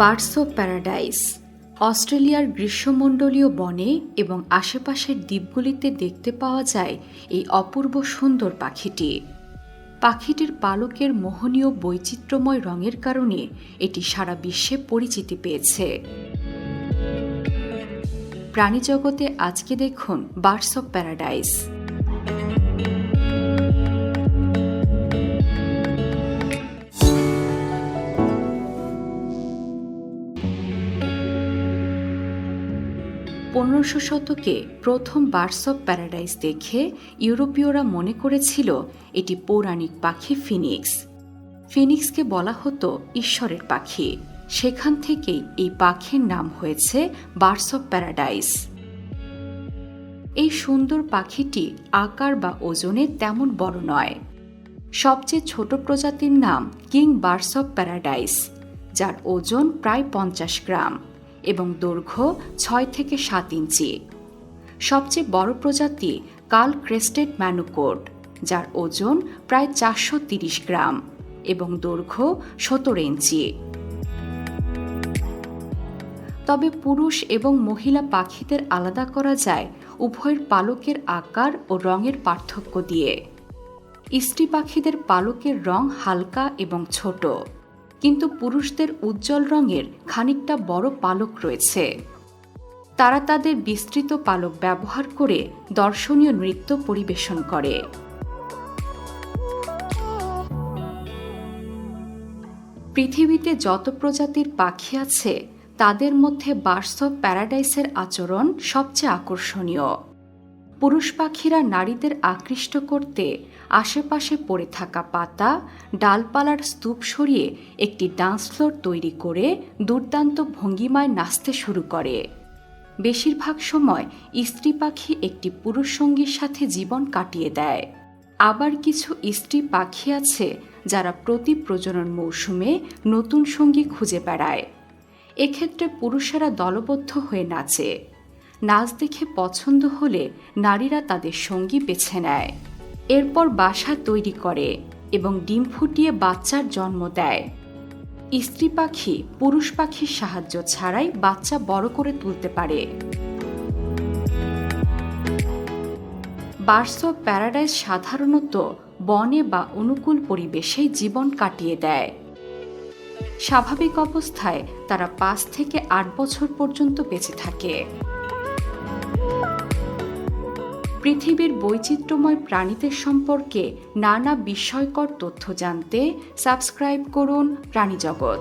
Birds of paradise অস্ট্রেলিয়ার গ্রীষ্মমণ্ডলীয় বনে এবং আশেপাশের দ্বীপগুলিতে দেখতে পাওয়া যায় এই অপূর্ব সুন্দর পাখিটি। পাখিটির পালকের মোহনীয় বৈচিত্র্যময় রঙের কারণে এটি সারা বিশ্বে পরিচিতি পেয়েছে। প্রাণীজগতে আজকে দেখুন বার্ডস অফ প্যারাডাইস। পনেরোশো শতকে প্রথম বার্ডস অফ প্যারাডাইস দেখে ইউরোপীয়রা মনে করেছিল এটি পৌরাণিক পাখি ফিনিক্স। ফিনিক্সকে বলা হতো ঈশ্বরের পাখি। সেখান থেকেই এই পাখির নাম হয়েছে বার্ডস অফ প্যারাডাইস। এই সুন্দর পাখিটি আকার বা ওজনে তেমন বড় নয়। সবচেয়ে ছোট প্রজাতির নাম কিং বার্ডস অফ প্যারাডাইস, যার ওজন প্রায় 50 গ্রাম এবং দৈর্ঘ্য 6 থেকে 7 ইঞ্চি। সবচেয়ে বড় প্রজাতি কাল ক্রেস্টেড ম্যানুকোট, যার ওজন প্রায় 430 গ্রাম এবং দৈর্ঘ্য 17 ইঞ্চি। তবে পুরুষ এবং মহিলা পাখিদের আলাদা করা যায় উভয়ের পালকের আকার ও রঙের পার্থক্য দিয়ে। স্ত্রী পাখিদের পালকের রং হালকা এবং ছোট, কিন্তু পুরুষদের উজ্জ্বল রঙের খানিকটা বড় পালক রয়েছে। তারা তাদের বিস্তৃত পালক ব্যবহার করে দর্শনীয় নৃত্য পরিবেশন করে। পৃথিবীতে যত প্রজাতির পাখি আছে তাদের মধ্যে বার্ডস অফ প্যারাডাইসের আচরণ সবচেয়ে আকর্ষণীয়। পুরুষ পাখিরা নারীদের আকৃষ্ট করতে আশেপাশে পড়ে থাকা পাতা, ডালপালার স্তূপ সরিয়ে একটি ডান্স ফ্লোর তৈরি করে দুর্দান্ত ভঙ্গিমায় নাচতে শুরু করে। বেশিরভাগ সময় স্ত্রী পাখি একটি পুরুষ সঙ্গীর সাথে জীবন কাটিয়ে দেয়। আবার কিছু স্ত্রী পাখি আছে যারা প্রতি প্রজনন মৌসুমে নতুন সঙ্গী খুঁজে বেড়ায়। এক্ষেত্রে পুরুষেরা দলবদ্ধ হয়ে নাচে। নাচ দেখে পছন্দ হলে নারীরা তাদের সঙ্গী বেছে নেয়। এরপর বাসা তৈরি করে এবং ডিম ফুটিয়ে বাচ্চার জন্ম দেয়। স্ত্রী পাখি পুরুষ পাখির সাহায্য ছাড়াই বাচ্চা বড় করে তুলতে পারে। বার্ডস অফ প্যারাডাইস সাধারণত বনে বা অনুকূল পরিবেশে জীবন কাটিয়ে দেয়। স্বাভাবিক অবস্থায় তারা 5 থেকে 8 বছর পর্যন্ত বেঁচে থাকে। পৃথিবীর বৈচিত্র্যময় প্রাণীদের সম্পর্কে নানা বিস্ময়কর তথ্য জানতে সাবস্ক্রাইব করুন প্রাণীজগৎ।